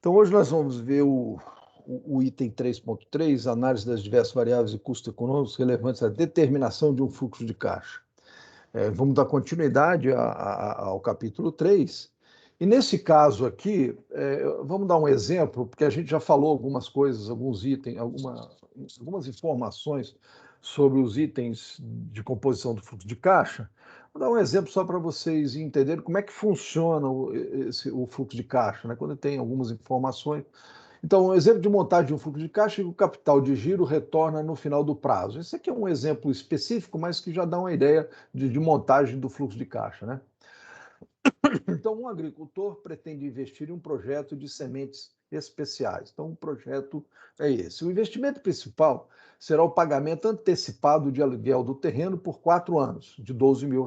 Então, hoje nós vamos ver o item 3.3, análise das diversas variáveis e custos econômicos relevantes à determinação de um fluxo de caixa. Vamos dar continuidade ao capítulo 3. E nesse caso aqui, vamos dar um exemplo, porque a gente já falou algumas coisas, alguns itens, algumas informações sobre os itens de composição do fluxo de caixa. Vou dar um exemplo só para vocês entenderem como é que funciona o fluxo de caixa, né? Quando tem algumas informações. Então, um exemplo de montagem de um fluxo de caixa e o capital de giro retorna no final do prazo. Esse aqui é um exemplo específico, mas que já dá uma ideia de montagem do fluxo de caixa, né? Então, um agricultor pretende investir em um projeto de sementes especiais. Então, o projeto é esse. O investimento principal será o pagamento antecipado de aluguel do terreno por 4 anos, de R$12 mil.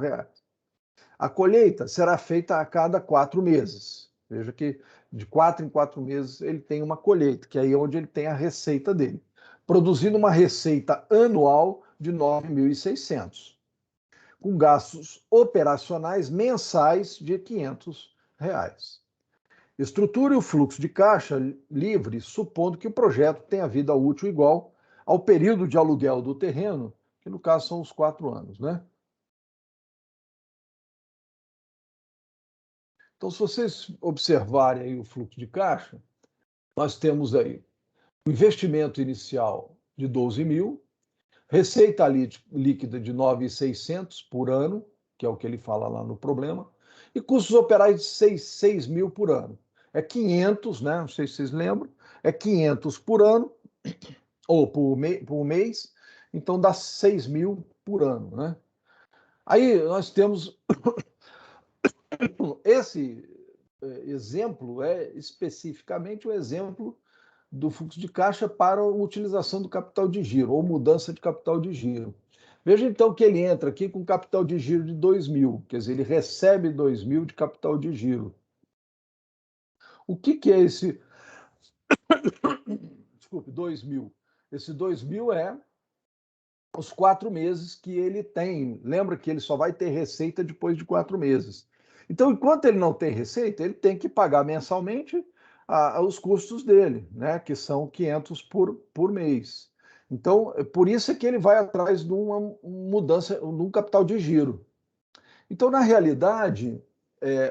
A colheita será feita a cada 4 meses. Veja que de 4 em 4 meses ele tem uma colheita, que aí é onde ele tem a receita dele, produzindo uma receita anual de 9.600, com gastos operacionais mensais de R$500. Estruture o fluxo de caixa livre, supondo que o projeto tenha vida útil igual ao período de aluguel do terreno, que no caso são os 4 anos, né? Então, se vocês observarem aí o fluxo de caixa, nós temos aí o investimento inicial de 12 mil, receita líquida de 9.600 por ano, que é o que ele fala lá no problema, e custos operais de 6 mil por ano. É 500, né? Não sei se vocês lembram, é 500 por ano, ou por mês, então dá 6 mil por ano, né? Aí nós temos esse exemplo, especificamente o exemplo do fluxo de caixa para a utilização do capital de giro, ou mudança de capital de giro. Veja então que ele entra aqui com capital de giro de 2 mil, quer dizer, ele recebe 2 mil de capital de giro. O que é esse? Desculpe, 2 mil. Esse 2 mil é os 4 meses que ele tem. Lembra que ele só vai ter receita depois de 4 meses. Então, enquanto ele não tem receita, ele tem que pagar mensalmente os custos dele, né, que são 500 por mês. Então, por isso é que ele vai atrás de uma mudança, de um capital de giro. Então, na realidade,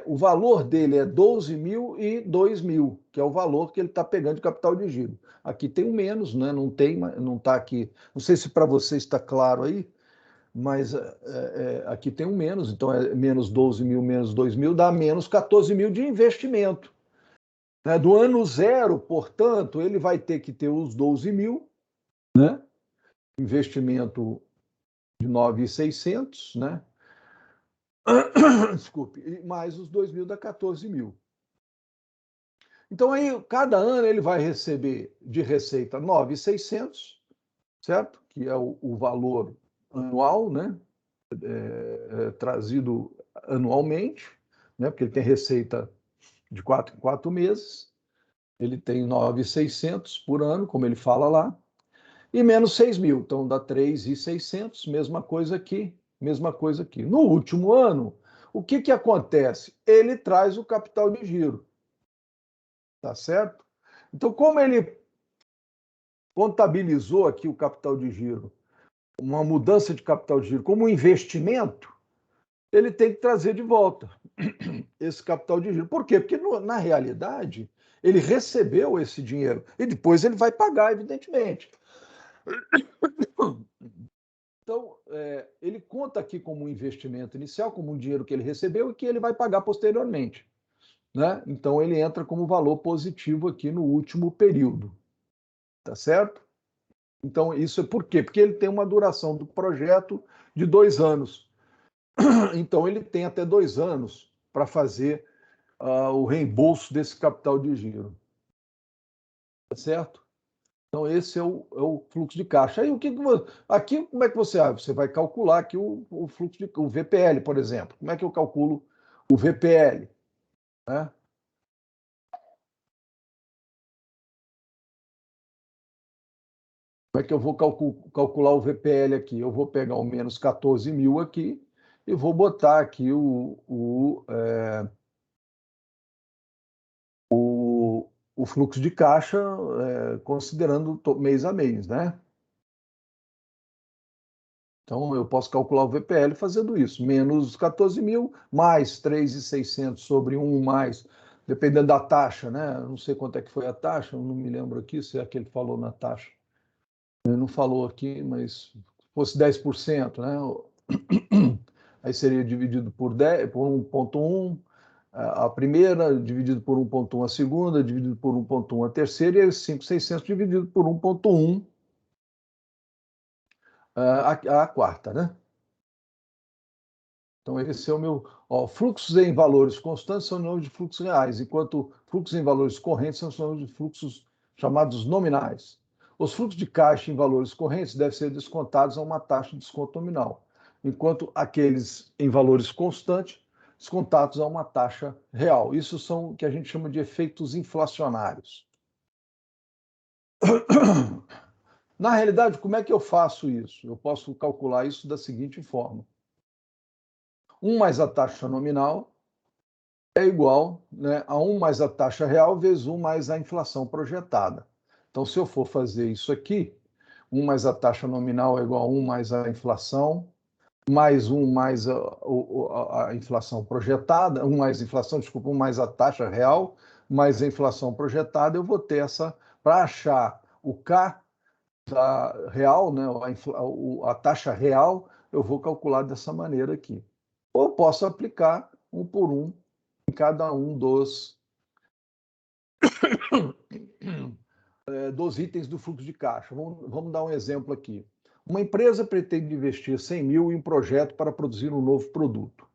o valor dele é 12 mil e 2 mil, que é o valor que ele está pegando de capital de giro. Aqui tem um menos, né? Não está aqui. Não sei se para você está claro aí, mas aqui tem um menos, então é menos 12 mil, menos 2 mil, dá menos 14 mil de investimento. Né? Do ano zero, portanto, ele vai ter que ter os 12 mil, né? Investimento de 9.600, né? Desculpe, e mais os 2 mil dá 14 mil. Então, aí, cada ano ele vai receber de receita 9.600, certo? Que é o valor anual, né? Trazido anualmente, né? Porque ele tem receita de 4 em 4 meses, ele tem 9.600 por ano, como ele fala lá, e menos 6 mil, então dá 3.600, mesma coisa aqui, mesma coisa aqui. No último ano, o que acontece? Ele traz o capital de giro, tá certo? Então, como ele contabilizou aqui o capital de giro, uma mudança de capital de giro como um investimento, ele tem que trazer de volta esse capital de giro. Por quê? Porque, na realidade, ele recebeu esse dinheiro e depois ele vai pagar, evidentemente. Então, ele conta aqui como um investimento inicial, como um dinheiro que ele recebeu e que ele vai pagar posteriormente. Né? Então, ele entra como valor positivo aqui no último período. Tá certo? Então, isso é por quê? Porque ele tem uma duração do projeto de 2 anos. Então, ele tem até 2 anos para fazer o reembolso desse capital de giro. Tá certo? Então, esse é o fluxo de caixa. Aí, aqui, como é que você abre? Você vai calcular aqui o fluxo o VPL, por exemplo. Como é que eu calculo o VPL? Né? Como é que eu vou calcular o VPL aqui? Eu vou pegar o menos 14 mil aqui e vou botar aqui o o fluxo de caixa considerando mês a mês, né? Então, eu posso calcular o VPL fazendo isso, menos 14 mil, mais 3.600 sobre 1, mais, dependendo da taxa, né? Não sei quanto é que foi a taxa, eu não me lembro aqui se é que ele falou na taxa. Ele não falou aqui, mas se fosse 10%, né? Aí seria dividido por 10, por 1,1, a primeira, dividido por 1,1 a segunda, dividido por 1,1 a terceira, e 5.600 dividido por 1,1 a quarta, né? Então, esse é o meu. Ó, fluxos em valores constantes são nomes de fluxos reais, enquanto fluxos em valores correntes são nomes de fluxos chamados nominais. Os fluxos de caixa em valores correntes devem ser descontados a uma taxa de desconto nominal, enquanto aqueles em valores constantes, descontados a uma taxa real. Isso são o que a gente chama de efeitos inflacionários. Na realidade, como é que eu faço isso? Eu posso calcular isso da seguinte forma: 1 mais a taxa nominal é igual, né, a 1 mais a taxa real vezes 1 mais a inflação projetada. Então, se eu for fazer isso aqui, 1 mais a taxa nominal é igual a 1 mais a inflação, mais 1 mais a inflação projetada, 1 mais a inflação, desculpa, 1 mais a taxa real, mais a inflação projetada, eu vou ter essa, para achar o K da real, né, a taxa real, eu vou calcular dessa maneira aqui. Ou posso aplicar um por um em cada um dos itens do fluxo de caixa. Vamos dar um exemplo aqui. Uma empresa pretende investir 100 mil em um projeto para produzir um novo produto.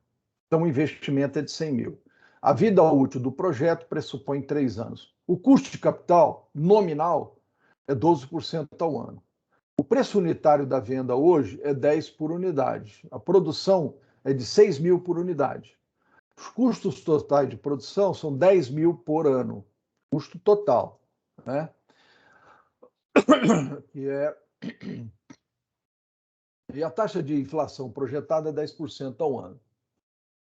Então, o investimento é de 100 mil. A vida útil do projeto pressupõe 3 anos. O custo de capital nominal é 12% ao ano. O preço unitário da venda hoje é 10 por unidade. A produção é de 6 mil por unidade. Os custos totais de produção são 10 mil por ano. Custo total, né? E a taxa de inflação projetada é 10% ao ano.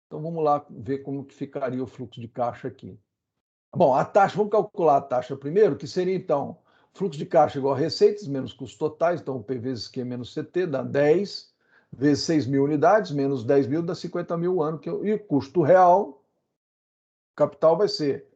Então vamos lá ver como que ficaria o fluxo de caixa aqui. Bom, a taxa, vamos calcular a taxa primeiro, que seria então fluxo de caixa igual a receitas menos custos totais, então P vezes Q menos CT dá 10 vezes 6 mil unidades, menos 10 mil dá 50 mil ano, e o custo real, capital vai ser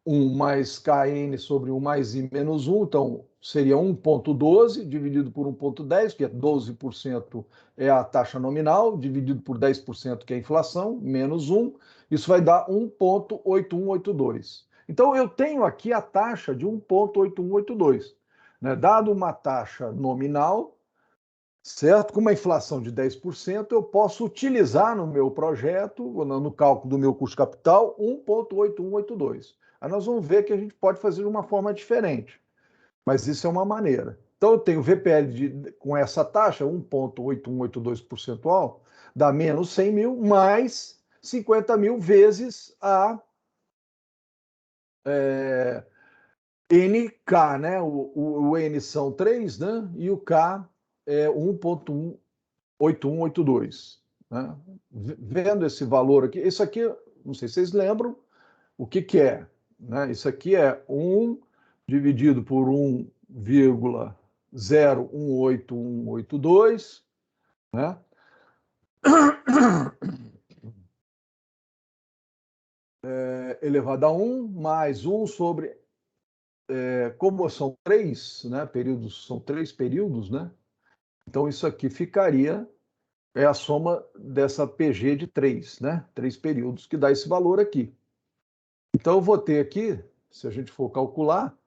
1 mais KN sobre 1 mais I menos 1, então seria 1,12 dividido por 1,10, que é 12% é a taxa nominal, dividido por 10%, que é a inflação, menos 1, isso vai dar 1,8182. Então, eu tenho aqui a taxa de 1,8182. Né? Dado uma taxa nominal, certo? Com uma inflação de 10%, eu posso utilizar no meu projeto, no cálculo do meu custo capital, 1,8182. Aí nós vamos ver que a gente pode fazer de uma forma diferente, mas isso é uma maneira. Então, eu tenho VPL com essa taxa, 1,8182 percentual, dá menos 100 mil, mais 50 mil vezes a NK, né? O N são 3, né? E o K é 1,8182. Né? Vendo esse valor aqui, isso aqui, não sei se vocês lembram, o que, que é? Né? Isso aqui é 1 dividido por 1,018182, né? Elevado a 1, mais 1 sobre... como são 3, né, períodos, são 3 períodos, né? Então, isso aqui ficaria a soma dessa PG de 3, né? 3 períodos, que dá esse valor aqui. Então, eu vou ter aqui, se a gente for calcular,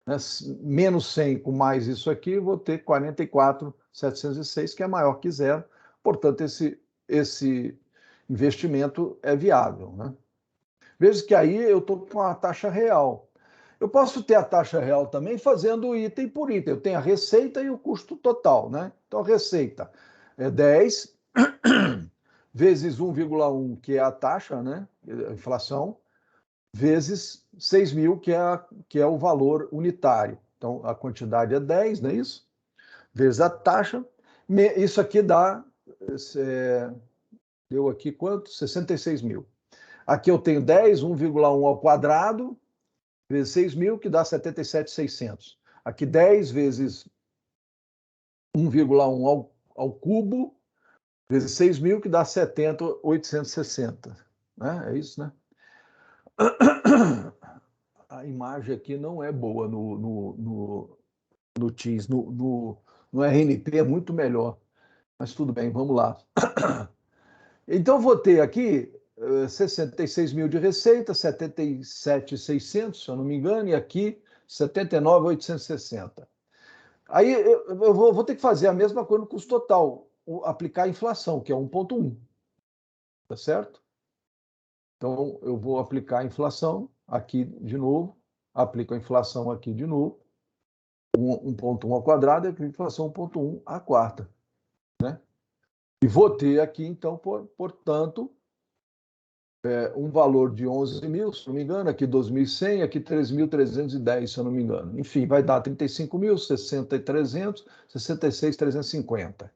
né, menos 100 com mais isso aqui, eu vou ter 44.706, que é maior que zero. Portanto, esse investimento é viável. Né? Veja que aí eu estou com a taxa real. Eu posso ter a taxa real também fazendo item por item. Eu tenho a receita e o custo total. Né? Então, a receita é 10 vezes 1,1, que é a taxa, né? A inflação, vezes 6 mil, que é o valor unitário. Então, a quantidade é 10, não é isso? Vezes a taxa. Isso aqui dá, deu aqui quanto? 66 mil. Aqui eu tenho 10, 1,1 ao quadrado, vezes 6 mil, que dá 77.600. Aqui 10 vezes 1,1 ao cubo, vezes 6 mil, que dá 70.860. Né? É isso, né? A imagem aqui não é boa no Teams. No RNP é muito melhor. Mas tudo bem, vamos lá. Então, vou ter aqui 66 mil de receita, 77.600, se eu não me engano, e aqui 79.860. Aí eu vou ter que fazer a mesma coisa no custo total, aplicar a inflação, que é 1,1. Tá certo? Então, eu vou aplicar a inflação aqui de novo, aplico a inflação aqui de novo, 1,1 ao quadrado, e a inflação 1,1 à quarta. Né? E vou ter aqui, então, portanto, um valor de 11 mil, se não me engano, aqui 2.100, aqui 3.310, se eu não me engano. Enfim, vai dar 35 mil, 60.300, 66.350. Se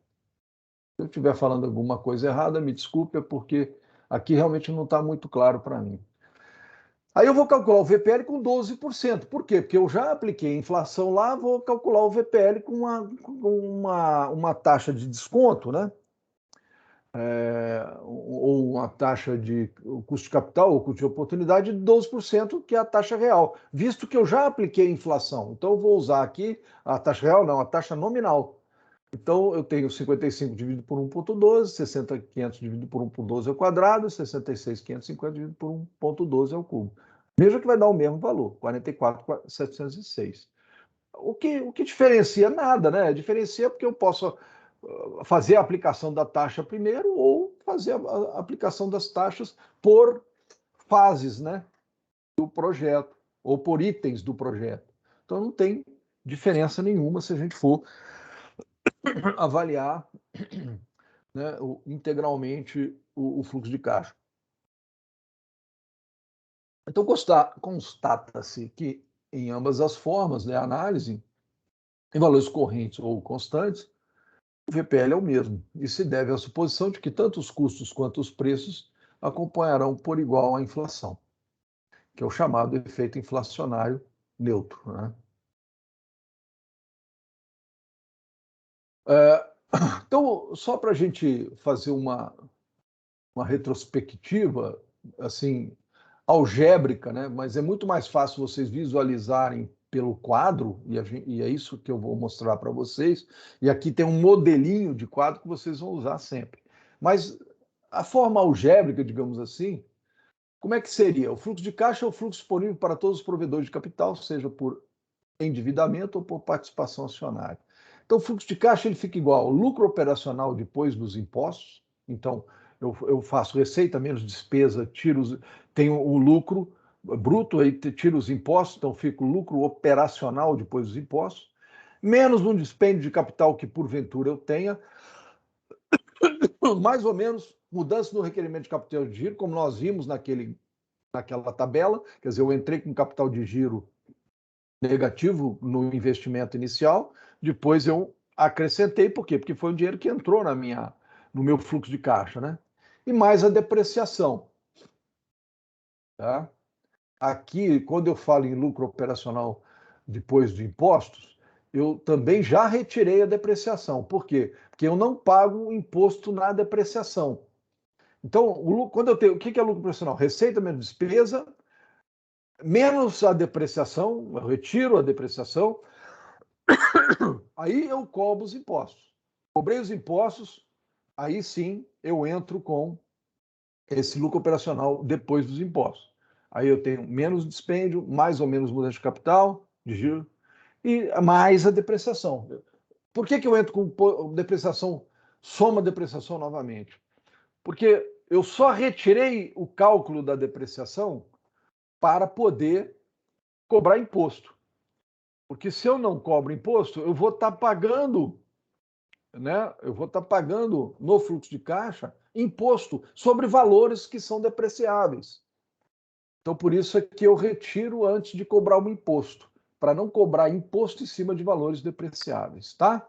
eu estiver falando alguma coisa errada, me desculpe, porque aqui realmente não está muito claro para mim. Aí eu vou calcular o VPL com 12%. Por quê? Porque eu já apliquei inflação lá, vou calcular o VPL com uma taxa de desconto, né? Ou uma taxa de custo de capital ou custo de oportunidade de 12%, que é a taxa real, visto que eu já apliquei inflação. Então, eu vou usar aqui a taxa real, não, a taxa nominal. Então, eu tenho 55 dividido por 1,12, 60.500 dividido por 1,12 ao quadrado, 66.550 dividido por 1,12 ao cubo. Veja que vai dar o mesmo valor, 44.706. O que diferencia? Nada, né? Diferencia porque eu posso fazer a aplicação da taxa primeiro ou fazer a aplicação das taxas por fases, né, do projeto ou por itens do projeto. Então não tem diferença nenhuma se a gente for avaliar, né, integralmente o fluxo de caixa. Então constata-se que em ambas as formas de análise, em valores correntes ou constantes, o VPL é o mesmo, e se deve à suposição de que tanto os custos quanto os preços acompanharão por igual a inflação, que é o chamado efeito inflacionário neutro. Né? Então, só para a gente fazer uma retrospectiva, assim, algébrica, né? Mas é muito mais fácil vocês visualizarem pelo quadro, e é isso que eu vou mostrar para vocês. E aqui tem um modelinho de quadro que vocês vão usar sempre. Mas a forma algébrica, digamos assim, como é que seria? O fluxo de caixa é o fluxo disponível para todos os provedores de capital, seja por endividamento ou por participação acionária. Então, o fluxo de caixa ele fica igual ao lucro operacional depois dos impostos. Então, eu faço receita menos despesa, tenho o lucro bruto, aí tiro os impostos, então fica o lucro operacional depois dos impostos, menos um dispêndio de capital que porventura eu tenha, mais ou menos mudança no requerimento de capital de giro, como nós vimos naquela tabela, quer dizer, eu entrei com capital de giro negativo no investimento inicial, depois eu acrescentei, por quê? Porque foi um dinheiro que entrou no meu fluxo de caixa, né? E mais a depreciação. Tá? Aqui, quando eu falo em lucro operacional depois de impostos, eu também já retirei a depreciação. Por quê? Porque eu não pago imposto na depreciação. Então, quando eu tenho, o que é lucro operacional? Receita menos despesa, menos a depreciação, eu retiro a depreciação, aí eu cobro os impostos. Cobrei os impostos, aí sim eu entro com esse lucro operacional depois dos impostos. Aí eu tenho menos dispêndio, mais ou menos mudança de capital, de giro, e mais a depreciação. Por que eu entro com depreciação, soma depreciação novamente? Porque eu só retirei o cálculo da depreciação para poder cobrar imposto. Porque se eu não cobro imposto, eu vou estar pagando, né? Eu vou estar pagando no fluxo de caixa imposto sobre valores que são depreciáveis. Então, por isso é que eu retiro antes de cobrar um imposto, para não cobrar imposto em cima de valores depreciáveis, tá?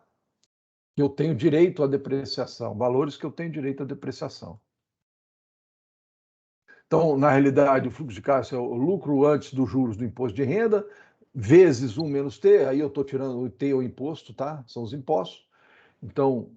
Eu tenho direito à depreciação, valores que eu tenho direito à depreciação. Então, na realidade, o fluxo de caixa é o lucro antes dos juros do imposto de renda, vezes 1 menos T, aí eu estou tirando o T, o imposto, tá? São os impostos. Então,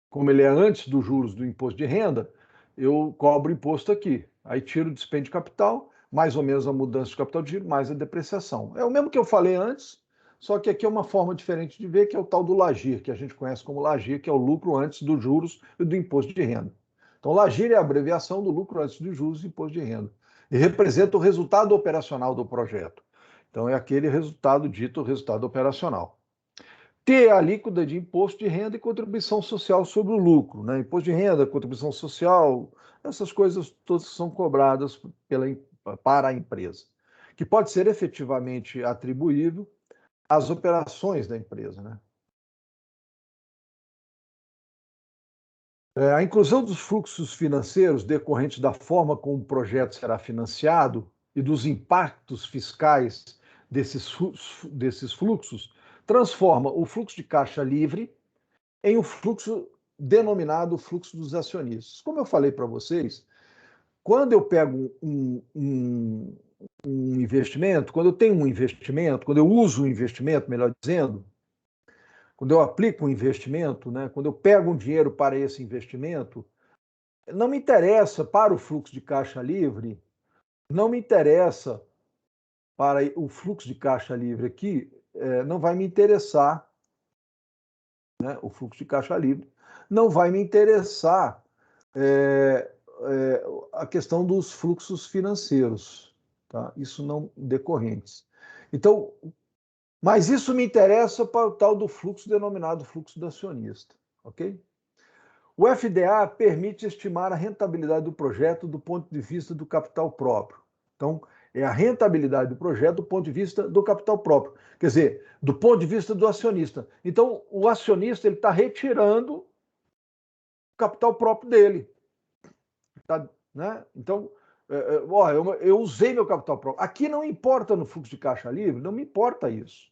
como ele é antes dos juros do imposto de renda, eu cobro imposto aqui. Aí tiro o dispêndio de capital, mais ou menos a mudança de capital de giro, mais a depreciação. É o mesmo que eu falei antes, só que aqui é uma forma diferente de ver, que é o tal do LAGIR, que a gente conhece como LAGIR, que é o lucro antes dos juros e do imposto de renda. Então, LAGIR é a abreviação do lucro antes dos juros e imposto de renda. E representa o resultado operacional do projeto. Então, é aquele resultado dito resultado operacional. T é a alíquota de imposto de renda e contribuição social sobre o lucro, né? Imposto de renda, contribuição social, essas coisas todas são cobradas para a empresa, que pode ser efetivamente atribuível às operações da empresa, né? A inclusão dos fluxos financeiros decorrentes da forma como o projeto será financiado e dos impactos fiscais desses fluxos transforma o fluxo de caixa livre em um fluxo denominado fluxo dos acionistas. Como eu falei para vocês, quando eu pego um investimento, quando eu tenho um investimento, quando eu uso um investimento, melhor dizendo, quando eu aplico um investimento, né, quando eu pego um dinheiro para esse investimento, não me interessa para o fluxo de caixa livre, não me interessa para o fluxo de caixa livre aqui, não vai me interessar, né, o fluxo de caixa livre, não vai me interessar a questão dos fluxos financeiros, tá? Isso não decorrentes. Então, mas isso me interessa para o tal do fluxo denominado fluxo do acionista, ok? O FDA permite estimar a rentabilidade do projeto do ponto de vista do capital próprio. Então, é a rentabilidade do projeto do ponto de vista do capital próprio. Quer dizer, do ponto de vista do acionista. Então, o acionista ele está retirando o capital próprio dele. Tá, né? Então, eu usei meu capital próprio. Aqui não importa no fluxo de caixa livre, não me importa isso.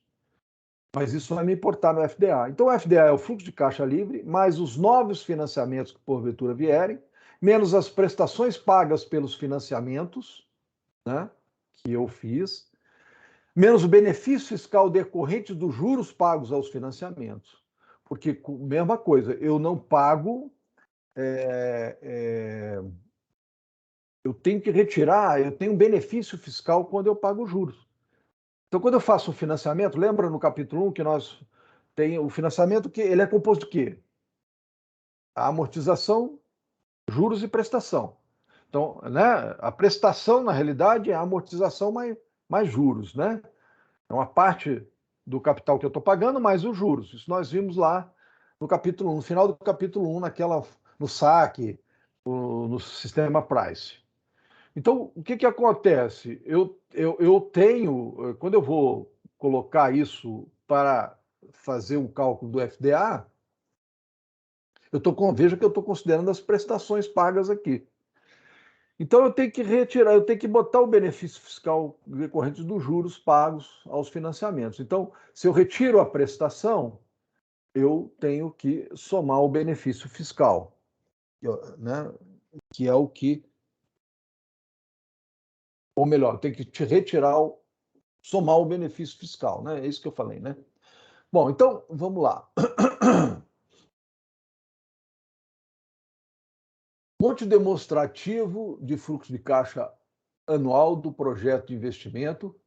Mas isso vai me importar no FDA. Então, o FDA é o fluxo de caixa livre, mais os novos financiamentos que porventura vierem, menos as prestações pagas pelos financiamentos, né, que eu fiz, menos o benefício fiscal decorrente dos juros pagos aos financiamentos. Porque, mesma coisa, eu não pago. Eu tenho que retirar, eu tenho um benefício fiscal quando eu pago juros. Então, quando eu faço um financiamento, lembra no capítulo 1 que nós tem o financiamento que ele é composto de quê? A amortização, juros e prestação. Então, né, a prestação, na realidade, é a amortização mais juros, né? É uma parte do capital que eu estou pagando, mais os juros. Isso nós vimos lá no capítulo 1, no final do capítulo 1, no saque, no sistema price. Então, o que acontece? Eu tenho, quando eu vou colocar isso para fazer um cálculo do FDA, veja que eu estou considerando as prestações pagas aqui. Então, eu tenho que retirar, eu tenho que botar o benefício fiscal decorrente dos juros pagos aos financiamentos. Então, se eu retiro a prestação, eu tenho que somar o benefício fiscal, né? Que é o que, ou melhor, tem que te retirar, somar o benefício fiscal, né? É isso que eu falei, né? Bom, então vamos lá. Monte demonstrativo de fluxo de caixa anual do projeto de investimento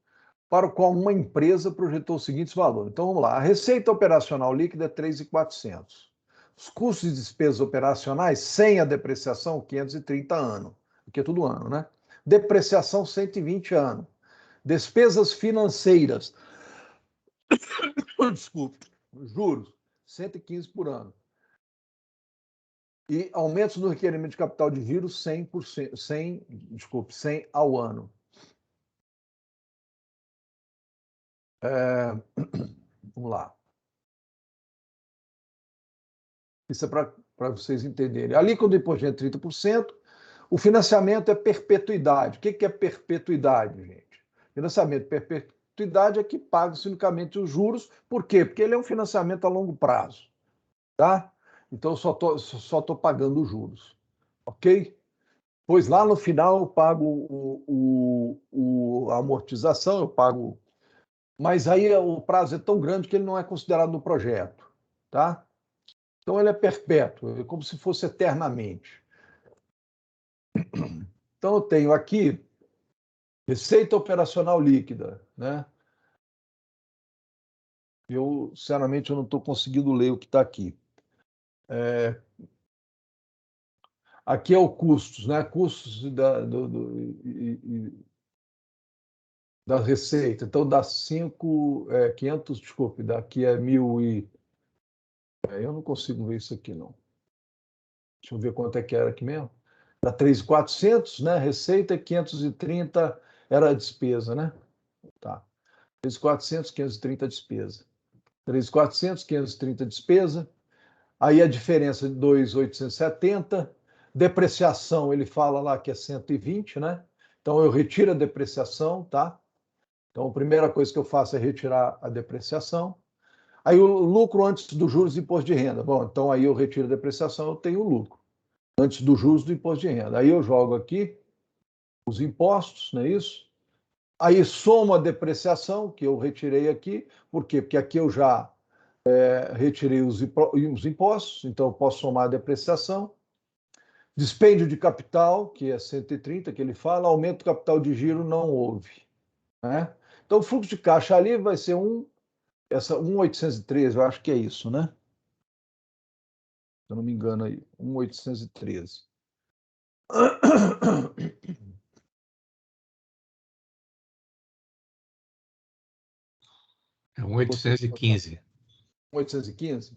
para o qual uma empresa projetou os seguintes valores. Então vamos lá. A receita operacional líquida é 3.400. Os custos e despesas operacionais sem a depreciação 530 ano, porque é tudo ano, né? Depreciação 120 ano. Despesas financeiras, desculpe, juros 115 por ano. E aumentos no requerimento de capital de giro 100%, 100 ao ano. Vamos lá. Isso é para vocês entenderem. A alíquota do imposto de renda é 30%. O financiamento é perpetuidade. O que é perpetuidade, gente? Financiamento perpetuidade é que paga unicamente os juros. Por quê? Porque ele é um financiamento a longo prazo. Tá? Então, eu só tô pagando os juros. Ok? Pois lá no final eu pago a amortização, eu pago. Mas aí o prazo é tão grande que ele não é considerado no projeto, tá? Então ele é perpétuo, é como se fosse eternamente. Então eu tenho aqui receita operacional líquida, né? Eu, sinceramente, eu não estou conseguindo ler o que está aqui. Aqui é o custos, né? Custos da receita. Então dá 500, desculpe, daqui é 1.000 e... eu não consigo ver isso aqui, não. Deixa eu ver quanto é que era aqui mesmo. Dá 3.400, né? Receita, 530 era a despesa, né? Tá. 3.400, 530 despesa. 3.400, 530 despesa. Aí a diferença de 2.870. Depreciação, ele fala lá que é 120, né? Então eu retiro a depreciação, tá? Então a primeira coisa que eu faço é retirar a depreciação. Aí o lucro antes dos juros e imposto de renda. Bom, então aí eu retiro a depreciação, eu tenho o lucro antes dos juros do imposto de renda. Aí eu jogo aqui os impostos, não é isso? Aí somo a depreciação, que eu retirei aqui. Por quê? Porque aqui eu já retirei os impostos, então eu posso somar a depreciação. Dispêndio de capital, que é 130, que ele fala, aumento do capital de giro não houve. Né? Então o fluxo de caixa ali vai ser 1.813, eu acho que é isso, né? Se eu não me engano aí, 1.813. É 1.815. 1.815?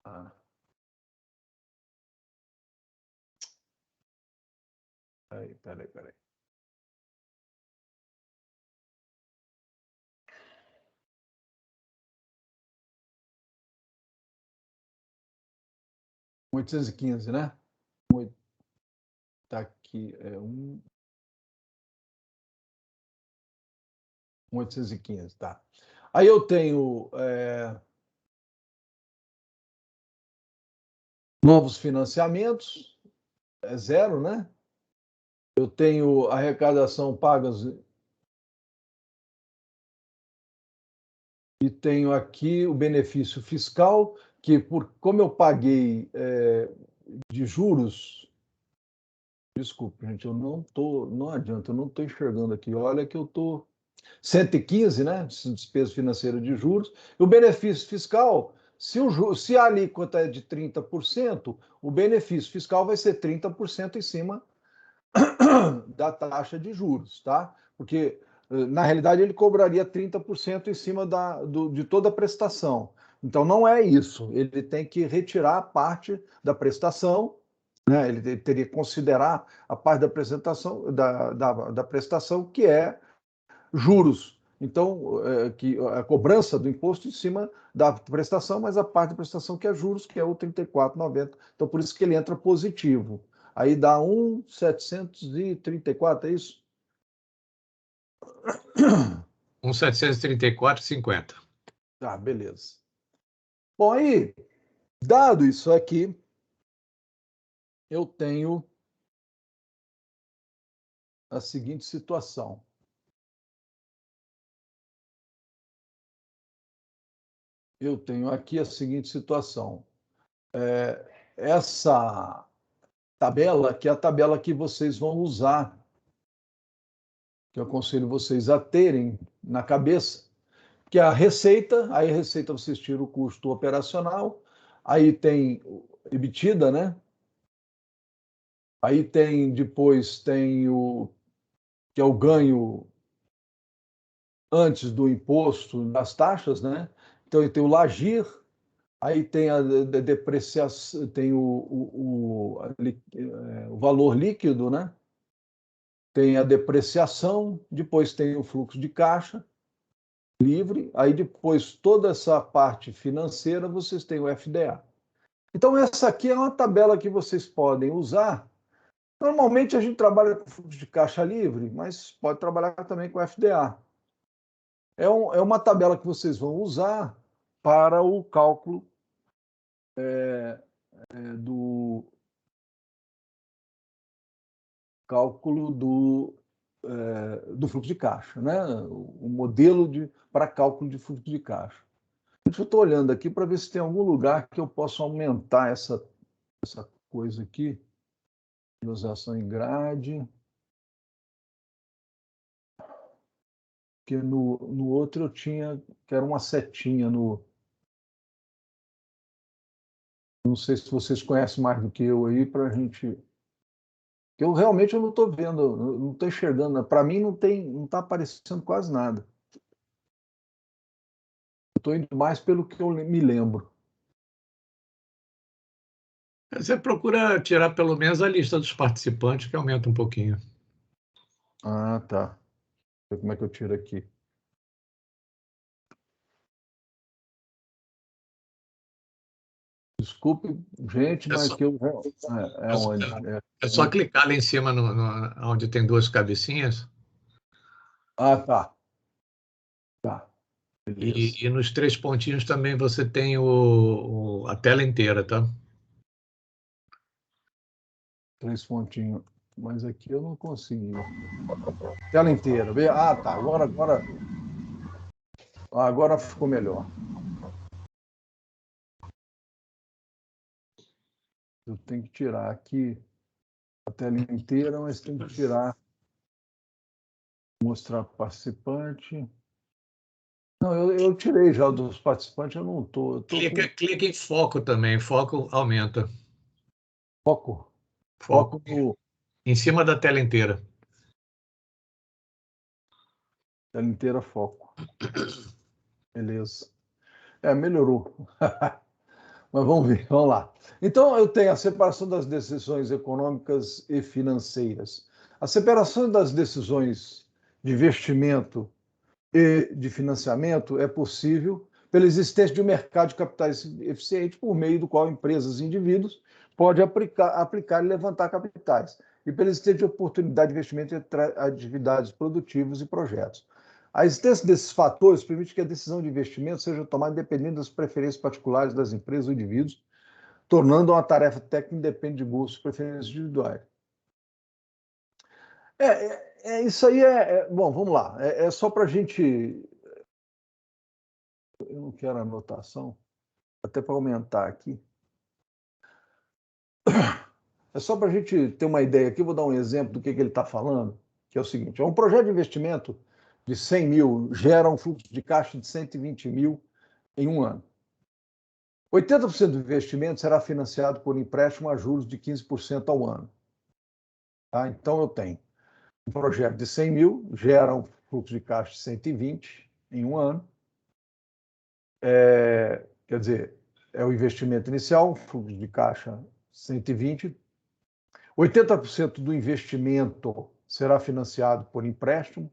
Ah, peraí. 815, né? Tá aqui, 1.815, tá. Aí eu tenho novos financiamentos, é zero, né? Eu tenho arrecadação pagas e tenho aqui o benefício fiscal, que como eu paguei de juros, desculpe, gente, não adianta, eu não estou enxergando aqui. Olha que eu estou 115, né? Despesa financeira de juros. O benefício fiscal, se a alíquota é de 30%, o benefício fiscal vai ser 30% em cima da taxa de juros, tá? Porque, na realidade, ele cobraria 30% em cima de toda a prestação. Então, não é isso. Ele tem que retirar a parte da prestação, né? Ele teria que considerar a parte da apresentação, da prestação, que é juros. Então, que a cobrança do imposto em cima da prestação, mas a parte da prestação que é juros, que é o 34,90. Então, por isso que ele entra positivo. Aí dá 1.734, é isso? 1.734,50. Tá, beleza. Bom, aí, dado isso aqui, eu tenho a seguinte situação. Eu tenho aqui a seguinte situação. Essa tabela, que é a tabela que vocês vão usar, que eu aconselho vocês a terem na cabeça, que é a receita, aí a receita vocês tiram o custo operacional, aí tem EBITDA, né? Aí depois tem que é o ganho antes do imposto das taxas, né? Então tem o LAGIR, aí tem a depreciação, tem o valor líquido, né? Tem a depreciação, depois tem o fluxo de caixa livre, aí depois toda essa parte financeira vocês têm o FDA. Então essa aqui é uma tabela que vocês podem usar. Normalmente a gente trabalha com fluxo de caixa livre, mas pode trabalhar também com FDA. É uma tabela que vocês vão usar para o cálculo do cálculo do fluxo de caixa, né? O modelo para cálculo de fluxo de caixa. Eu estou olhando aqui para ver se tem algum lugar que eu possa aumentar essa coisa aqui. Utilização em grade. Porque no outro eu tinha, que era uma setinha no... Não sei se vocês conhecem mais do que eu aí, para a gente... Eu realmente não estou vendo, não estou enxergando. Para mim não está aparecendo quase nada. Estou indo mais pelo que eu me lembro. Você procura tirar pelo menos a lista dos participantes, que aumenta um pouquinho. Ah, tá. Deixa eu ver como é que eu tiro aqui. Desculpe, gente, mas que eu... onde? É só clicar lá em cima onde tem duas cabecinhas. Ah, tá. Tá. Beleza. E nos três pontinhos também você tem a tela inteira, tá? 3 pontinhos. Mas aqui eu não consegui. Tela inteira. Ah, tá. Agora ficou melhor. Eu tenho que tirar aqui a tela inteira, mas tenho que tirar, mostrar participante. Não, eu tirei já dos participantes, eu não estou. Clica em foco também, foco aumenta. Foco. Foco Foco no... em cima da tela inteira. Tela inteira, foco. Beleza. Melhorou. Mas vamos ver, vamos lá. Então, eu tenho a separação das decisões econômicas e financeiras. A separação das decisões de investimento e de financiamento é possível pela existência de um mercado de capitais eficiente, por meio do qual empresas e indivíduos podem aplicar e levantar capitais, e pela existência de oportunidade de investimento entre atividades produtivas e projetos. A existência desses fatores permite que a decisão de investimento seja tomada independente das preferências particulares das empresas ou indivíduos, tornando uma tarefa técnica independente de gostos e preferências individuais. Isso aí bom, vamos lá. É só para a gente... Eu não quero anotação, até para aumentar aqui. É só para a gente ter uma ideia aqui, vou dar um exemplo do que ele está falando, que é o seguinte: um projeto de investimento de 100 mil gera um fluxo de caixa de 120 mil em um ano. 80% do investimento será financiado por empréstimo a juros de 15% ao ano. Tá? Então, eu tenho um projeto de 100 mil, gera um fluxo de caixa de 120 em um ano. Quer dizer, é o investimento inicial, fluxo de caixa 120. 80% do investimento será financiado por empréstimo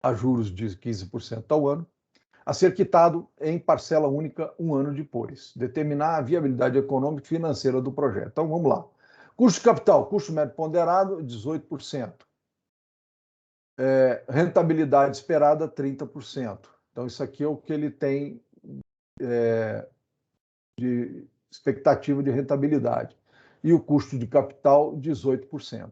a juros de 15% ao ano, a ser quitado em parcela única um ano depois. Determinar a viabilidade econômica e financeira do projeto. Então, vamos lá. Custo de capital, custo médio ponderado, 18%. Rentabilidade esperada, 30%. Então, isso aqui é o que ele tem de expectativa de rentabilidade. E o custo de capital, 18%.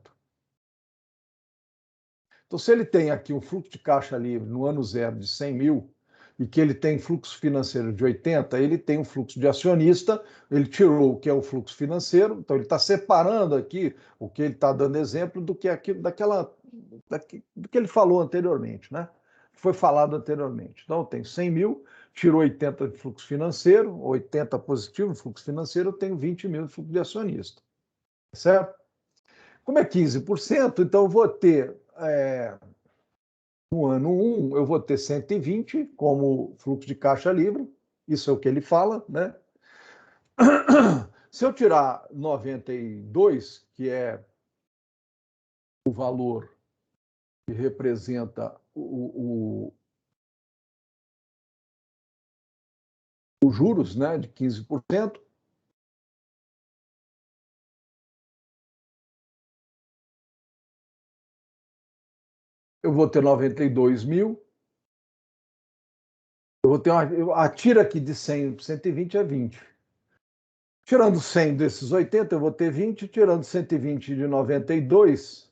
Então, se ele tem aqui um fluxo de caixa livre no ano zero de 100 mil e que ele tem fluxo financeiro de 80, ele tem um fluxo de acionista, ele tirou o que é o fluxo financeiro, então ele está separando aqui o que ele está dando exemplo do que aquilo, do que ele falou anteriormente, né? Foi falado anteriormente. Então, eu tenho 100 mil, tirou 80 de fluxo financeiro, 80 positivo de fluxo financeiro, eu tenho 20 mil de fluxo de acionista. Certo? Como é 15%, então eu vou ter, no ano 1, eu vou ter 120 como fluxo de caixa livre, isso é o que ele fala, né? Se eu tirar 92, que é o valor que representa os juros, né, de 15%, eu vou ter 92 mil, eu vou ter a tira aqui de 100 para 120 é 20. Tirando 100 desses 80, eu vou ter 20, tirando 120 de 92,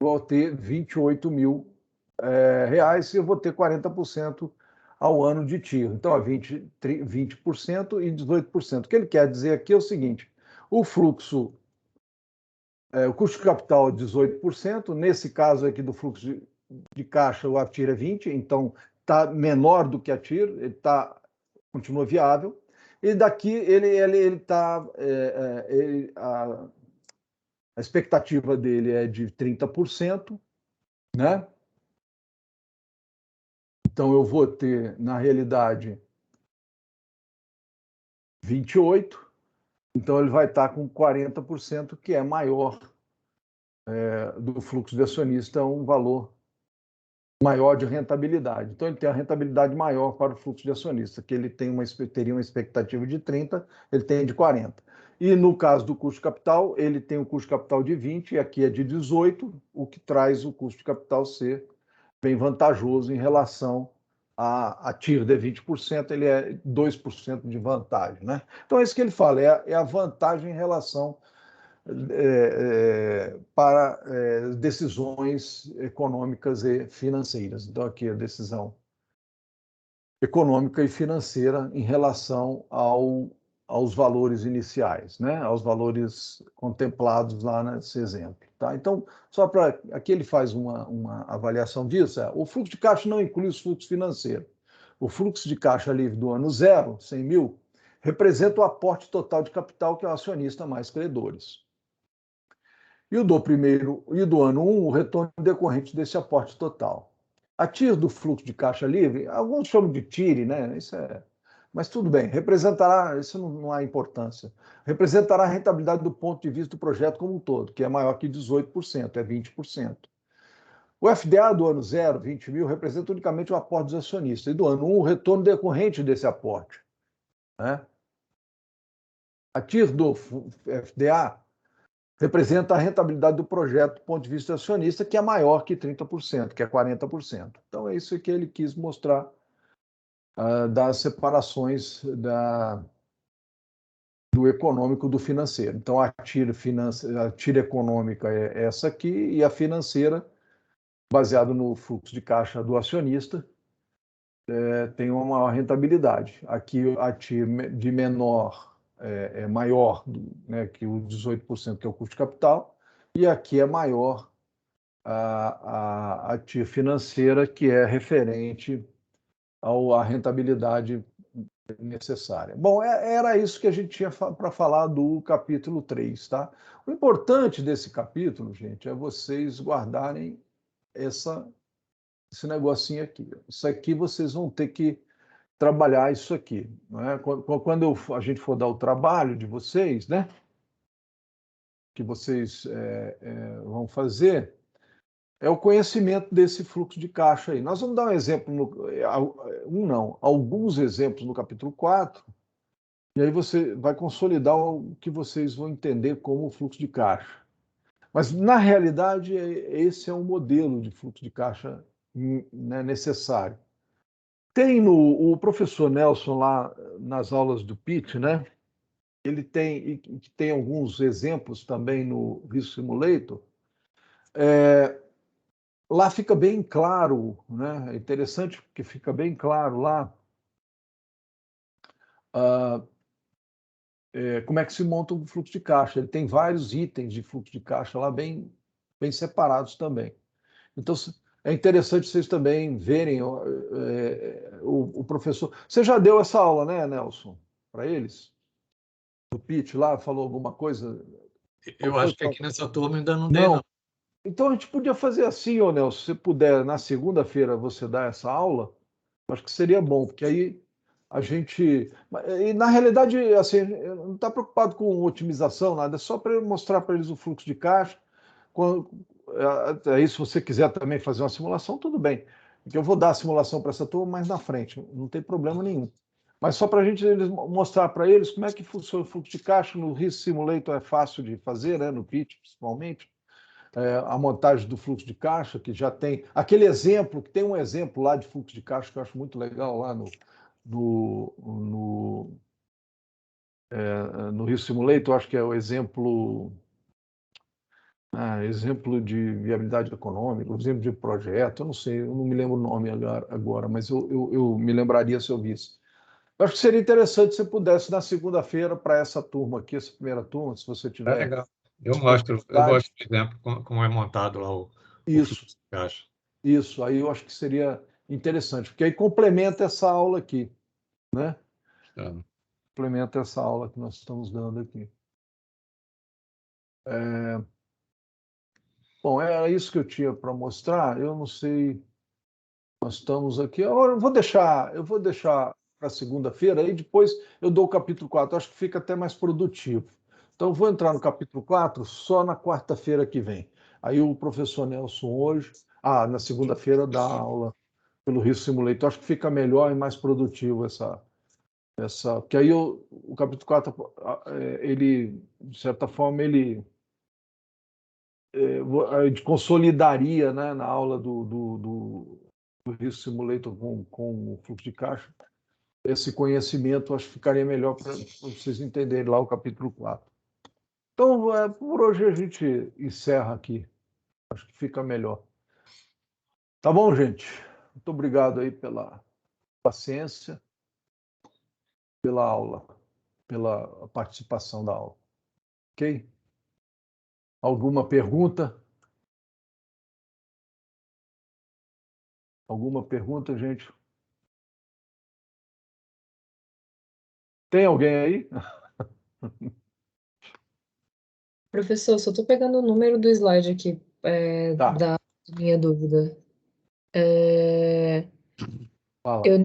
vou ter 28 mil reais e eu vou ter 40% ao ano de tiro. Então, é 20% e 18%. O que ele quer dizer aqui é o seguinte, o fluxo, o custo de capital é 18%, nesse caso aqui do fluxo de caixa, o ATIR é 20%, então está menor do que a TIR, ele continua viável. E daqui ele está. A expectativa dele é de 30%, né? Então eu vou ter, na realidade, 28%, então ele vai estar com 40%, que é maior do fluxo de acionista, um valor maior de rentabilidade. Então, ele tem a rentabilidade maior para o fluxo de acionista, que ele teria uma expectativa de 30, ele tem de 40. E no caso do custo de capital, ele tem o custo de capital de 20 e aqui é de 18, o que traz o custo de capital ser bem vantajoso em relação a TIR de 20%, ele é 2% de vantagem, né? Então, é isso que ele fala, é a vantagem em relação para decisões econômicas e financeiras. Então, aqui a decisão econômica e financeira em relação aos valores iniciais, né? Aos valores contemplados lá nesse exemplo. Tá? Então, só para. Aqui ele faz uma avaliação disso. O fluxo de caixa não inclui os fluxos financeiros. O fluxo de caixa livre do ano 0, 100 mil, representa o aporte total de capital que é o acionista mais credores. E o do ano 1, o retorno decorrente desse aporte total. A TIR do fluxo de caixa livre, alguns chamam de TIR, né? Mas tudo bem, representará, isso não há importância, representará a rentabilidade do ponto de vista do projeto como um todo, que é maior que 18%, é 20%. O FDA do ano 0, 20 mil, representa unicamente o aporte dos acionistas, e do ano 1, o retorno decorrente desse aporte. Né? A TIR do FDA representa a rentabilidade do projeto do ponto de vista acionista, que é maior que 30%, que é 40%. Então, é isso que ele quis mostrar das separações do econômico do financeiro. Então, a TIR econômica é essa aqui e a financeira, baseada no fluxo de caixa do acionista, tem uma maior rentabilidade. Aqui, a TIR de menor é maior, né, que o 18%, que é o custo de capital, e aqui é maior a TIR financeira, que é referente à rentabilidade necessária. Bom, era isso que a gente tinha para falar do capítulo 3, tá? O importante desse capítulo, gente, é vocês guardarem esse negocinho aqui. Isso aqui vocês vão ter que trabalhar isso aqui. Não é? Quando a gente for dar o trabalho de vocês, né? Que vocês vão fazer, é o conhecimento desse fluxo de caixa aí. Nós vamos dar um exemplo, alguns exemplos no capítulo 4, e aí você vai consolidar o que vocês vão entender como fluxo de caixa. Mas, na realidade, esse é um modelo de fluxo de caixa, né, necessário. Tem o professor Nelson lá nas aulas do PIT, né? Ele tem alguns exemplos também no Risk Simulator. Lá fica bem claro, né? É interessante porque fica bem claro lá como é que se monta um fluxo de caixa. Ele tem vários itens de fluxo de caixa lá bem separados também. Então, é interessante vocês também verem o professor. Você já deu essa aula, né, Nelson, para eles? Do PIT lá, falou alguma coisa? Eu acho que aqui nessa turma ainda não dei, Não. não. Então, a gente podia fazer assim, ô Nelson, se você puder, na segunda-feira, você dar essa aula, acho que seria bom, porque aí a gente... E, na realidade, assim, não está preocupado com otimização, nada, é só para mostrar para eles o fluxo de caixa. Aí, se você quiser também fazer uma simulação, tudo bem. Porque eu vou dar a simulação para essa turma mais na frente, não tem problema nenhum. Mas só para a gente mostrar para eles como é que funciona o fluxo de caixa. No Risk Simulator é fácil de fazer, né? No PIT, principalmente. A montagem do fluxo de caixa, que já tem aquele exemplo, que tem um exemplo lá de fluxo de caixa que eu acho muito legal lá no no Rio Simulator, acho que é o exemplo de viabilidade econômica, exemplo de projeto, eu não sei, eu não me lembro o nome agora, mas eu me lembraria se eu visse. Eu acho que seria interessante se você pudesse, na segunda-feira, para essa turma aqui, essa primeira turma, se você É tiver legal. Eu gosto, disponibilidade. por exemplo, como é montado lá o Isso, fluxo de caixa. isso. Aí eu acho que seria interessante, porque aí complementa essa aula aqui, né? Tá. Complementa essa aula que nós estamos dando aqui. Bom, era isso que eu tinha para mostrar. Eu não sei, nós estamos aqui. Agora eu vou deixar para segunda-feira, aí depois eu dou o capítulo 4. Acho que fica até mais produtivo. Então, eu vou entrar no capítulo 4 só na quarta-feira que vem. Aí o professor Nelson hoje, na segunda-feira, dá aula pelo Rio Simulator. Acho que fica melhor e mais produtivo porque aí o capítulo 4, ele, de certa forma, a gente consolidaria, né, na aula do Rio Simulator com o fluxo de caixa. Esse conhecimento, acho que ficaria melhor para vocês entenderem lá o capítulo 4. Então, por hoje a gente encerra aqui. Acho que fica melhor. Tá bom, gente? Muito obrigado aí pela paciência, pela aula, pela participação da aula. Ok? Alguma pergunta? Alguma pergunta, gente? Tem alguém aí? Professor, só estou pegando o número do slide aqui, Tá, da minha dúvida. É, fala. eu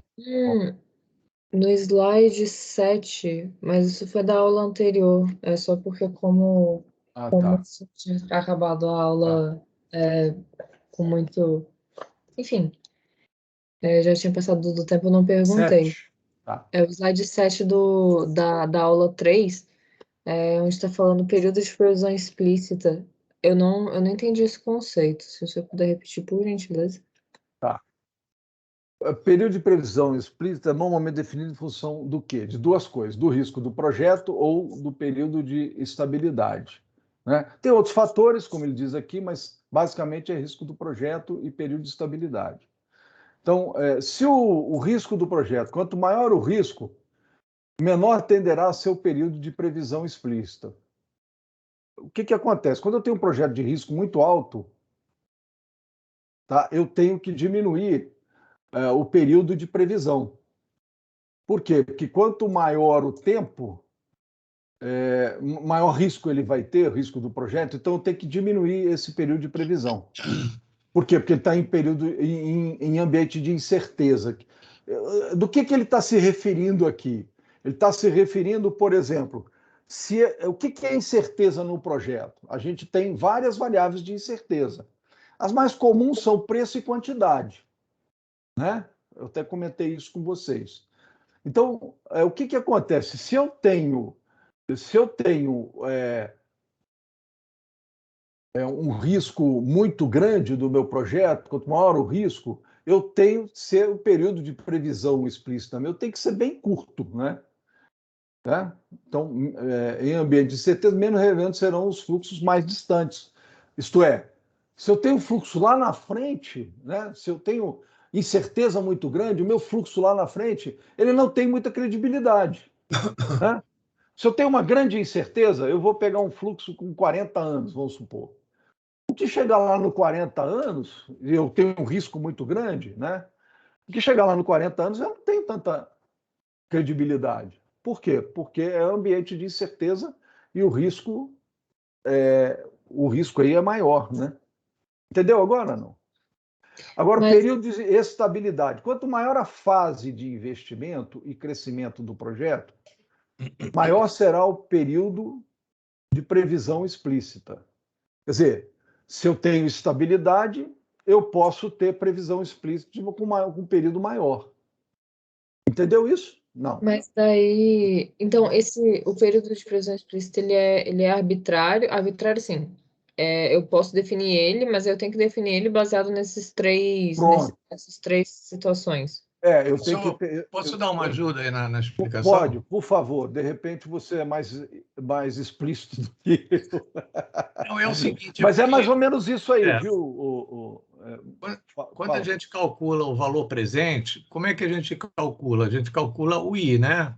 no slide 7, mas isso foi da aula anterior, é só porque como Tá. tinha acabado a Tá. aula com muito... Enfim, já tinha passado do tempo, eu não perguntei. 7. Tá. É o slide 7 da aula 3, onde está falando período de previsão explícita. Eu não entendi esse conceito. Se você puder repetir, por gentileza. Tá. Período de previsão explícita é normalmente definido em função do quê? De duas coisas: do risco do projeto ou do período de estabilidade. Né? Tem outros fatores, como ele diz aqui, mas basicamente é risco do projeto e período de estabilidade. Então, se o risco do projeto, quanto maior o risco, menor tenderá a ser o período de previsão explícita. O que acontece? Quando eu tenho um projeto de risco muito alto, tá, eu tenho que diminuir o período de previsão. Por quê? Porque quanto maior o tempo, maior risco ele vai ter, o risco do projeto, então eu tenho que diminuir esse período de previsão. Por quê? Porque ele está em ambiente de incerteza. Do que ele está se referindo aqui? Ele está se referindo, por exemplo, o que é incerteza no projeto? A gente tem várias variáveis de incerteza. As mais comuns são preço e quantidade, né? Eu até comentei isso com vocês. Então, o que acontece? Se eu tenho um risco muito grande do meu projeto, quanto maior o risco, eu tenho que ser o período de previsão explícita, eu tenho que ser bem curto, né? Então, em ambiente de certeza, menos relevantes serão os fluxos mais distantes. Isto é, se eu tenho fluxo lá na frente, né? Se eu tenho incerteza muito grande, o meu fluxo lá na frente, ele não tem muita credibilidade, né? Se eu tenho uma grande incerteza, eu vou pegar um fluxo com 40 anos, vamos supor. Se chegar lá no 40 anos, eu tenho um risco muito grande, né? Porque chegar lá no 40 anos, eu não tenho tanta credibilidade. Por quê? Porque é um ambiente de incerteza e o risco aí é maior, né? Entendeu agora, não? Agora, o Mas, período de estabilidade. Quanto maior a fase de investimento e crescimento do projeto, maior será o período de previsão explícita. Quer dizer, se eu tenho estabilidade, eu posso ter previsão explícita com um período maior. Entendeu isso? Não. mas daí... Então, o período de previsão explícita, ele é arbitrário? Arbitrário, sim. Eu posso definir ele, mas eu tenho que definir ele baseado Pronto. nessas três situações. Eu tenho que ter. Posso dar uma ajuda aí na explicação? Pode, por favor. De repente você é mais explícito do que eu. Não, é o seguinte. Mas é mais ou menos isso aí, viu? Quando a gente calcula o valor presente, como é que a gente calcula? A gente calcula o I, né?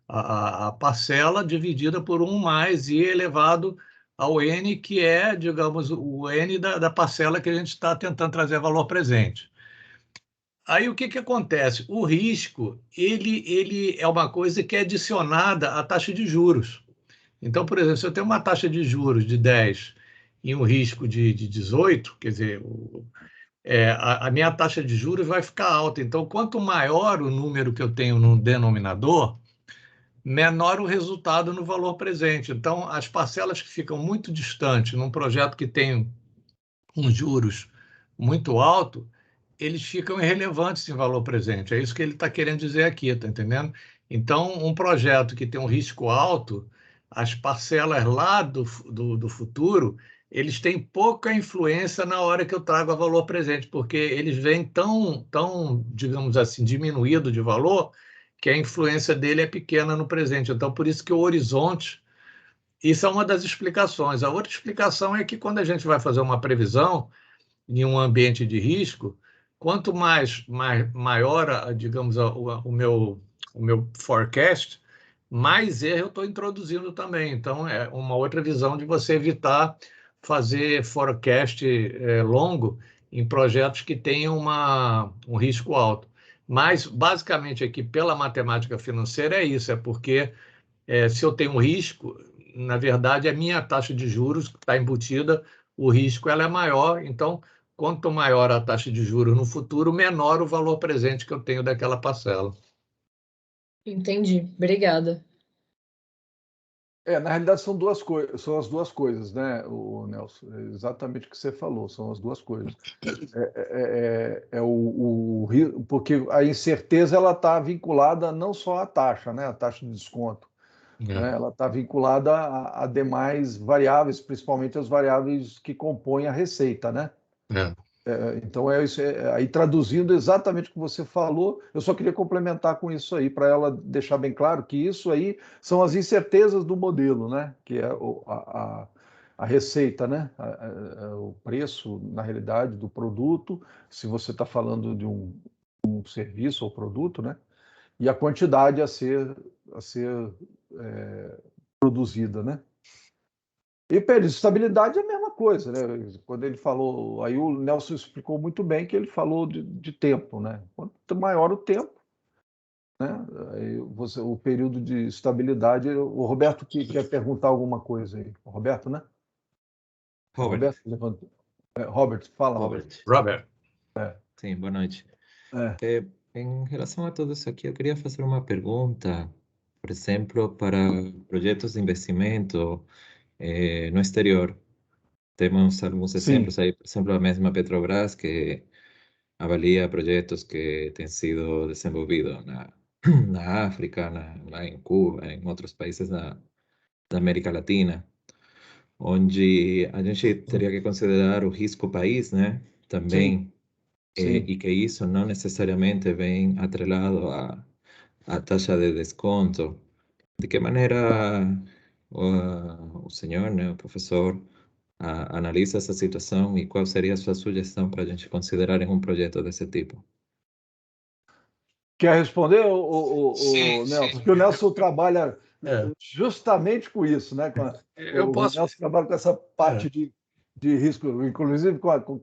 A parcela dividida por 1 mais I elevado ao N, que é, digamos, o N da parcela que a gente está tentando trazer valor presente. Aí o que acontece? O risco, ele é uma coisa que é adicionada à taxa de juros. Então, por exemplo, se eu tenho uma taxa de juros de 10 e um risco de 18, quer dizer, a minha taxa de juros vai ficar alta. Então, quanto maior o número que eu tenho no denominador, menor o resultado no valor presente. Então, as parcelas que ficam muito distantes num projeto que tem juros muito alto, eles ficam irrelevantes em valor presente. É isso que ele está querendo dizer aqui, está entendendo? Então, um projeto que tem um risco alto, as parcelas lá do futuro, eles têm pouca influência na hora que eu trago a valor presente, porque eles vêm tão, digamos assim, diminuído de valor, que a influência dele é pequena no presente. Então, por isso que o horizonte, isso é uma das explicações. A outra explicação é que quando a gente vai fazer uma previsão em um ambiente de risco, quanto maior, digamos, o meu forecast, mais erro eu estou introduzindo também. Então, é uma outra visão de você evitar fazer forecast longo em projetos que tenham um risco alto. Mas, basicamente, aqui, pela matemática financeira, é isso, é porque se eu tenho um risco, na verdade, a minha taxa de juros está embutida, o risco ela é maior, então, quanto maior a taxa de juros no futuro, menor o valor presente que eu tenho daquela parcela. Entendi. Obrigada. Na realidade, são as duas coisas, né, o Nelson? É exatamente o que você falou, são as duas coisas. Porque a incerteza ela está vinculada não só à taxa, né, a taxa de desconto, né, ela está vinculada a demais variáveis, principalmente as variáveis que compõem a receita, né? Então, isso. Aí, traduzindo exatamente o que você falou, eu só queria complementar com isso aí, para ela deixar bem claro que isso aí são as incertezas do modelo, né? Que é a receita, né? O preço, na realidade, do produto, se você está falando de um serviço ou produto, né? E a quantidade a ser produzida, né? E período de estabilidade é a mesma coisa, né? Quando ele falou, aí o Nelson explicou muito bem que ele falou de tempo, né? Quanto maior o tempo, né? Aí o período de estabilidade. O Roberto que quer perguntar alguma coisa aí. O Roberto, né? Robert. Roberto levantou. Robert, fala, Robert. Sim, boa noite. Em relação a tudo isso aqui, eu queria fazer uma pergunta, por exemplo, para projetos de investimento no exterior. Temos alguns exemplos aí, por exemplo, a mesma Petrobras, que avalia projetos que têm sido desenvolvidos na África, lá em Cuba, em outros países da América Latina, onde a gente teria que considerar o risco país, né? Também, e que isso não necessariamente vem atrelado à taxa de desconto. De que maneira o senhor, né, o professor, analisa essa situação e qual seria a sua sugestão para a gente considerar em um projeto desse tipo? Quer responder, Nelson? Porque o Nelson trabalha justamente com isso, né? O Nelson trabalha com essa parte de risco, inclusive com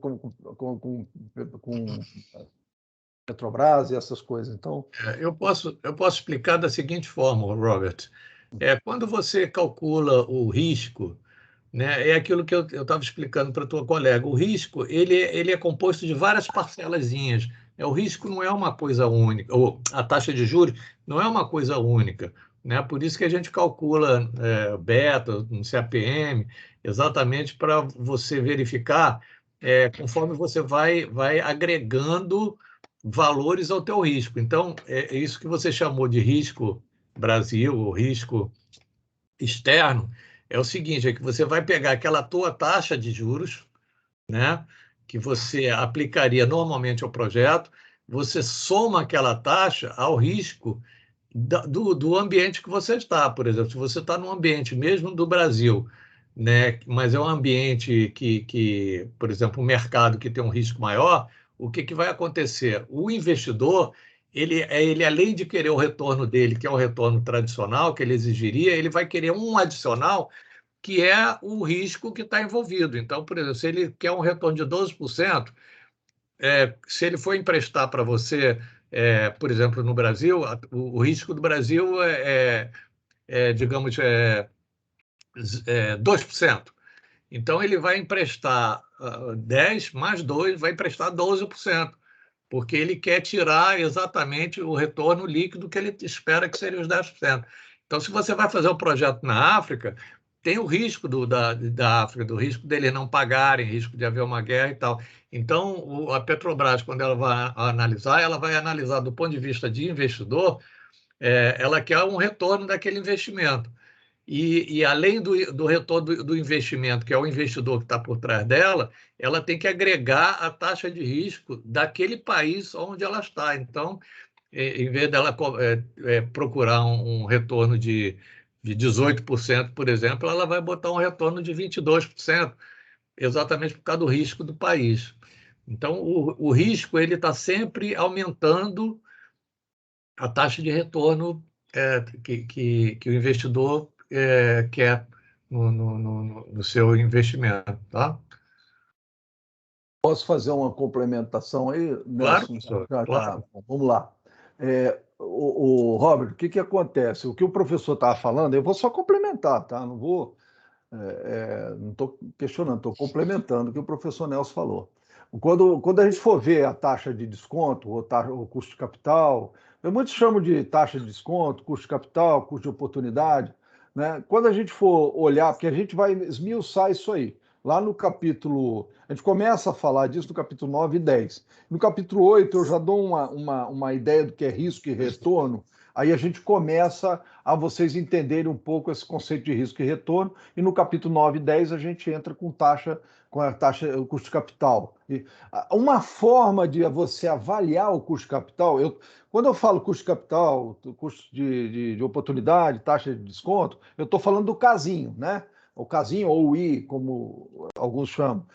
Petrobras e essas coisas. Então, eu posso explicar da seguinte forma, Robert. Quando você calcula o risco, né, é aquilo que eu estava explicando para a tua colega. O risco ele é composto de várias parcelazinhas. O risco não é uma coisa única, ou a taxa de juros não é uma coisa única, né? Por isso que a gente calcula beta, um CAPM, exatamente para você verificar conforme você vai agregando valores ao teu risco. Então, é isso que você chamou de risco Brasil, ou risco externo, é o seguinte, é que você vai pegar aquela tua taxa de juros, né, que você aplicaria normalmente ao projeto, você soma aquela taxa ao risco do ambiente que você está. Por exemplo, se você está num ambiente mesmo do Brasil, né, mas é um ambiente por exemplo, um mercado que tem um risco maior, o que vai acontecer? O investidor, ele além de querer o retorno dele, que é o retorno tradicional que ele exigiria, ele vai querer um adicional, que é o risco que está envolvido. Então, por exemplo, se ele quer um retorno de 12%, se ele for emprestar para você, por exemplo, no Brasil, o risco do Brasil digamos, 2%. Então, ele vai emprestar 10 mais 2, vai emprestar 12%, porque ele quer tirar exatamente o retorno líquido que ele espera que seria os 10%. Então, se você vai fazer um projeto na África, tem o risco da África, do risco deles não pagarem, risco de haver uma guerra e tal. Então, a Petrobras, quando ela vai analisar do ponto de vista de investidor, ela quer um retorno daquele investimento. E além do retorno do investimento, que é o investidor que está por trás dela, ela tem que agregar a taxa de risco daquele país onde ela está. Então, em vez dela procurar um retorno de 18%, por exemplo, ela vai botar um retorno de 22%, exatamente por causa do risco do país. Então, o risco ele está sempre aumentando a taxa de retorno que o investidor quer no seu investimento, tá? Posso fazer uma complementação aí, Claro, Nelson? professor, claro. Vamos lá. Robert, o que acontece? O que o professor estava falando, eu vou só complementar, tá? Não vou, não estou questionando, estou complementando o que o professor Nelson falou. Quando a gente for ver a taxa de desconto, o custo de capital, muitos chamam de taxa de desconto, custo de capital, custo de oportunidade, né? Quando a gente for olhar, porque a gente vai esmiuçar isso aí, lá no capítulo, a gente começa a falar disso no capítulo 9 e 10. No capítulo 8 eu já dou uma ideia do que é risco e retorno, aí a gente começa a vocês entenderem um pouco esse conceito de risco e retorno, e no capítulo 9 e 10 a gente entra com a taxa, o custo de capital. Uma forma de você avaliar o custo de capital, quando eu falo custo de capital, custo de oportunidade, taxa de desconto, eu estou falando do casinho, né? O casinho ou o I, como alguns chamam,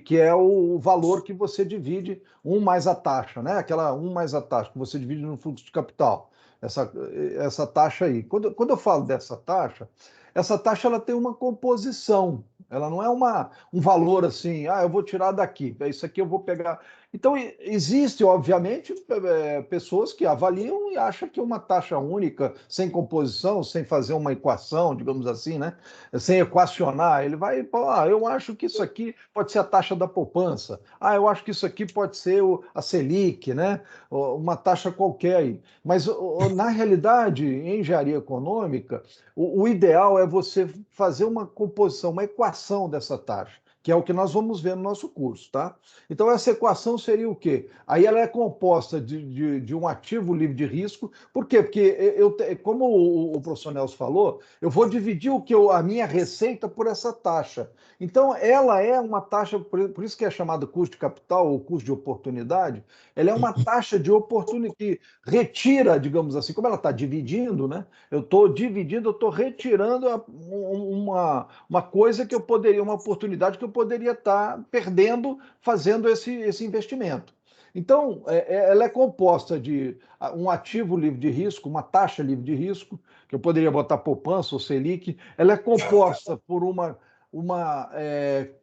que é o valor que você divide, um mais a taxa, né? Aquela um mais a taxa que você divide no fluxo de capital. Essa taxa aí. Quando eu falo dessa taxa, essa taxa ela tem uma composição. Ela não é um valor assim, eu vou tirar daqui, isso aqui eu vou pegar. Então, existe, obviamente, pessoas que avaliam e acham que uma taxa única, sem composição, sem fazer uma equação, digamos assim, né? Sem equacionar, ele vai, eu acho que isso aqui pode ser a taxa da poupança, eu acho que isso aqui pode ser a Selic, né? Uma taxa qualquer aí. Mas, na realidade, em engenharia econômica, o ideal é você fazer uma composição, uma equação dessa taxa, que é o que nós vamos ver no nosso curso, tá? Então, essa equação seria o quê? Aí ela é composta de um ativo livre de risco. Por quê? Porque, como o professor Nelson falou, eu vou dividir a minha receita por essa taxa. Então, ela é uma taxa, por isso que é chamada custo de capital ou custo de oportunidade, ela é uma taxa de oportunidade que retira, digamos assim, como ela está dividindo, né? Eu estou dividindo, eu estou retirando uma coisa que eu poderia, uma oportunidade que eu poderia estar perdendo fazendo esse investimento. Então, ela é composta de um ativo livre de risco, uma taxa livre de risco, que eu poderia botar poupança ou Selic, ela é composta por uma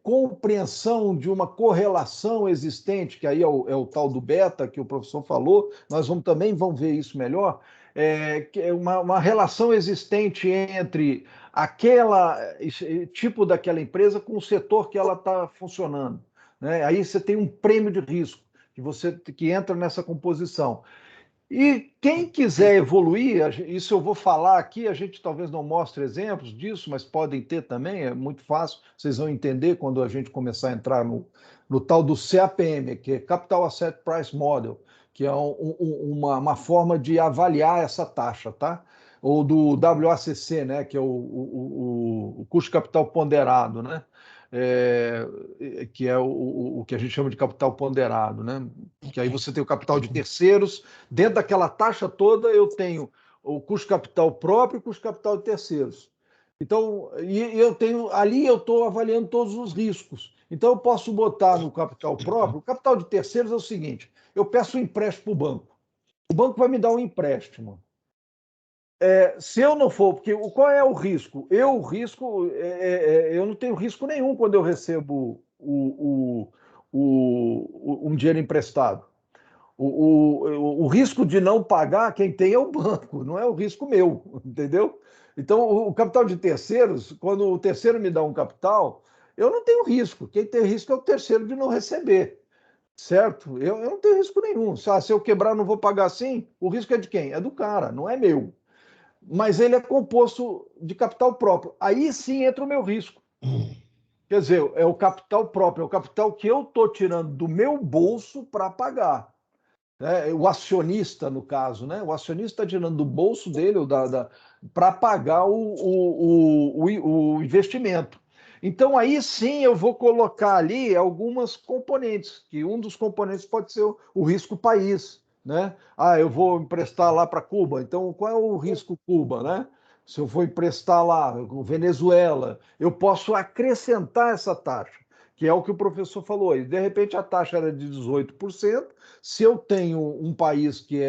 compreensão de uma correlação existente, que aí é o tal do beta que o professor falou, nós também vamos ver isso melhor, que é uma relação existente entre tipo daquela empresa com o setor que ela está funcionando, né? Aí você tem um prêmio de risco que entra nessa composição. E quem quiser evoluir, isso eu vou falar aqui, a gente talvez não mostre exemplos disso, mas podem ter também, é muito fácil, vocês vão entender quando a gente começar a entrar no tal do CAPM, que é Capital Asset Price Model, que é uma forma de avaliar essa taxa, tá? Ou do WACC, né, que é o custo de capital ponderado, né? que é o que a gente chama de capital ponderado, né? Que aí você tem o capital de terceiros, dentro daquela taxa toda eu tenho o custo capital próprio e o custo capital de terceiros. Então, ali eu estou avaliando todos os riscos. Então, eu posso botar no capital próprio. O capital de terceiros é o seguinte: eu peço um empréstimo para o banco. O banco vai me dar um empréstimo. Se eu não for, porque qual é o risco? Eu não tenho risco nenhum quando eu recebo um dinheiro emprestado. O risco de não pagar, quem tem é o banco, não é o risco meu, entendeu? Então, o capital de terceiros, quando o terceiro me dá um capital, eu não tenho risco. Quem tem risco é o terceiro de não receber, certo? Eu não tenho risco nenhum. Se eu quebrar, não vou pagar assim, o risco é de quem? É do cara, não é meu. Mas ele é composto de capital próprio. Aí sim entra o meu risco. Quer dizer, é o capital próprio, é o capital que eu estou tirando do meu bolso para pagar. O acionista, no caso, né? O acionista está tirando do bolso dele para pagar o investimento. Então, aí sim eu vou colocar ali algumas componentes, que um dos componentes pode ser o risco país, né? Eu vou emprestar lá para Cuba, então qual é o risco Cuba, né? Se eu for emprestar lá, Venezuela, eu posso acrescentar essa taxa, que é o que o professor falou aí. De repente a taxa era de 18%. Se eu tenho um país que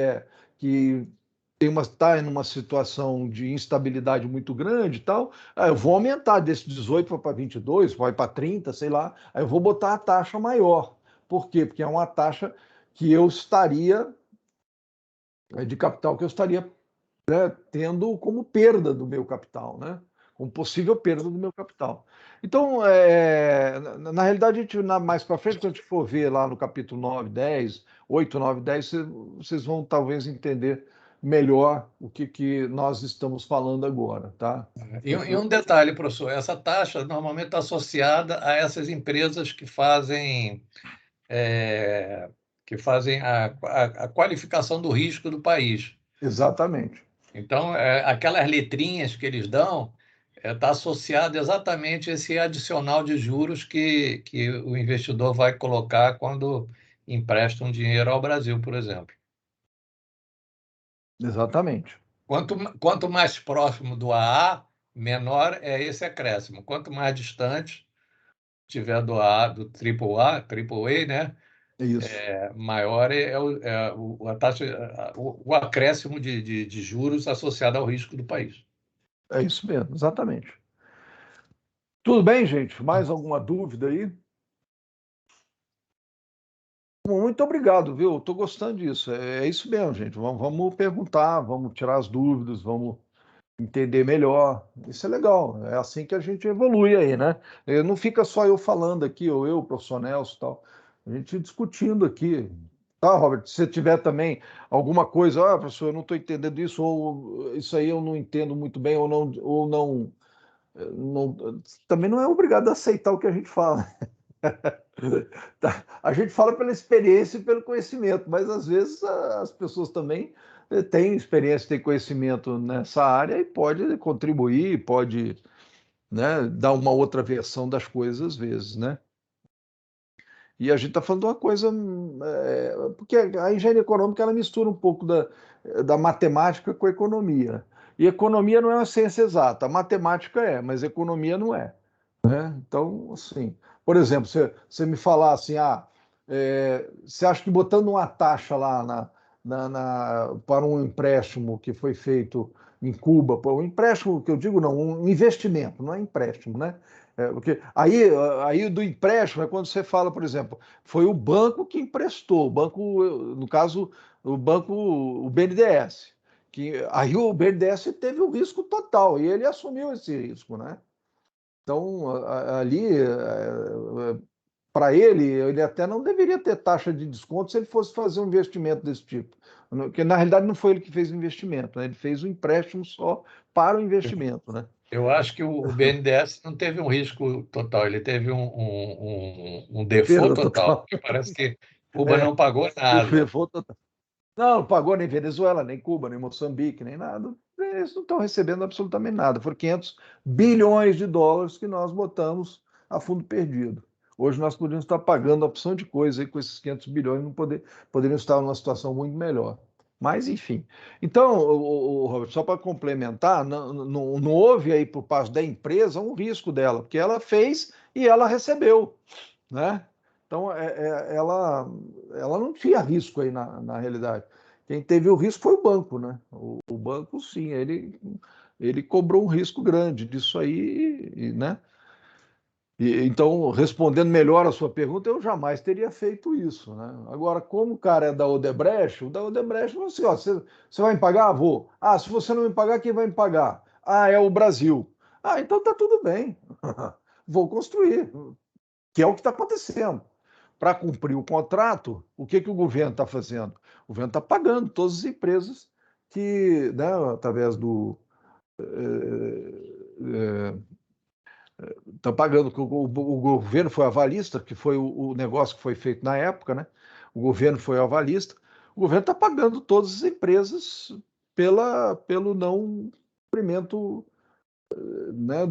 está em uma situação de instabilidade muito grande e tal, eu vou aumentar desse 18 para 22, vai para 30, sei lá, aí eu vou botar a taxa maior. Por quê? Porque é uma taxa que eu estaria, de capital que eu estaria, né, tendo como perda do meu capital, né? Como possível perda do meu capital. Então, na realidade, mais para frente, quando a gente for ver lá no capítulo 9, 10, 8, 9, 10, vocês vão talvez entender melhor o que nós estamos falando agora, tá? E um detalhe, professor, essa taxa normalmente está associada a essas empresas que fazem a qualificação do risco do país. Exatamente. Então, aquelas letrinhas que eles dão está associado exatamente a esse adicional de juros que o investidor vai colocar quando empresta um dinheiro ao Brasil, por exemplo. Exatamente. Quanto mais próximo do AA, menor é esse acréscimo. Quanto mais distante tiver do AA, do AAA, né? Isso. Maior a taxa, o acréscimo de juros associado ao risco do país. É isso mesmo, exatamente. Tudo bem, gente? Mais alguma dúvida aí? Muito obrigado, viu? Estou gostando disso. É isso mesmo, gente. Vamos perguntar, vamos tirar as dúvidas, vamos entender melhor. Isso é legal. É assim que a gente evolui aí, né? Não fica só eu falando aqui, ou eu, o professor Nelson e tal. A gente discutindo aqui. Tá, Robert? Se você tiver também alguma coisa, professor, eu não estou entendendo isso, ou isso aí eu não entendo muito bem, não, também não é obrigado a aceitar o que a gente fala. A gente fala pela experiência e pelo conhecimento, mas às vezes as pessoas também têm experiência, têm conhecimento nessa área e pode contribuir, pode, né, dar uma outra versão das coisas às vezes, né? E a gente está falando de uma coisa, porque a engenharia econômica ela mistura um pouco da matemática com a economia. E economia não é uma ciência exata, a matemática mas economia não é. Né? Então, assim, por exemplo, você me falar assim, você acha que botando uma taxa lá para um empréstimo que foi feito em Cuba, um empréstimo que eu digo não, um investimento, não é empréstimo, né? Porque aí do empréstimo é quando você fala, por exemplo, foi o banco que emprestou, o banco, no caso, o BNDES, que aí o BNDES teve o risco total e ele assumiu esse risco, né? Então, ali, para ele até não deveria ter taxa de desconto se ele fosse fazer um investimento desse tipo. Porque, na realidade, não foi ele que fez o investimento, né? Ele fez o empréstimo só para o investimento. Né? Eu acho que o BNDES não teve um risco total, ele teve um default total. Parece que Cuba não pagou nada. Default total. Não pagou nem Venezuela, nem Cuba, nem Moçambique, nem nada. Eles não estão recebendo absolutamente nada. Foram 500 bilhões de dólares que nós botamos a fundo perdido. Hoje nós poderíamos estar pagando a opção de coisa aí com esses 500 bilhões, poderíamos estar numa situação muito melhor. Mas, enfim. Então, Robert, só para complementar, não houve aí por parte da empresa um risco dela, porque ela fez e ela recebeu, né? Então, ela não tinha risco aí na realidade. Quem teve o risco foi o banco, né? O banco, sim, ele cobrou um risco grande disso aí, né? Então, respondendo melhor a sua pergunta, eu jamais teria feito isso, né? Agora, como o cara é da Odebrecht, o da Odebrecht falou assim, ó, você vai me pagar? Vou. Ah, se você não me pagar, quem vai me pagar? Ah, é o Brasil. Ah, então tá tudo bem. Vou construir, que é o que está acontecendo. Para cumprir o contrato, o que o governo está fazendo? O governo está pagando todas as empresas que, né, através do... Está pagando, o governo foi avalista, que foi o negócio que foi feito na época, né? O governo foi avalista, o governo está pagando todas as empresas pelo não cumprimento, né,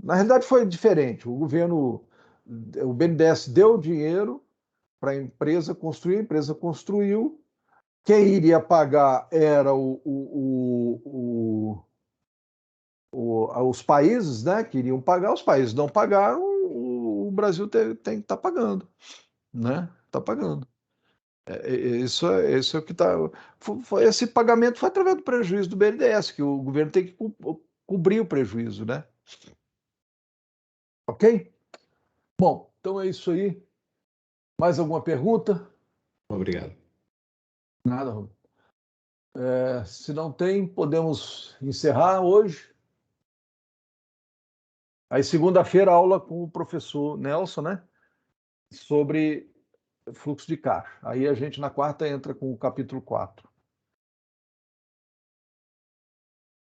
Na realidade foi diferente, o BNDES deu dinheiro para a empresa construir, a empresa construiu, quem iria pagar era os países, né, que iriam pagar, os países não pagaram, o Brasil tem que estar pagando, né? Está pagando. Isso é o que está. Esse pagamento foi através do prejuízo do BNDES, que o governo tem que cobrir o prejuízo, né? Ok? Bom, então é isso aí. Mais alguma pergunta? Obrigado. Nada, Roberto. Se não tem, podemos encerrar hoje. Aí, segunda-feira, aula com o professor Nelson, né? Sobre fluxo de caixa. Aí a gente, na quarta, entra com o capítulo 4.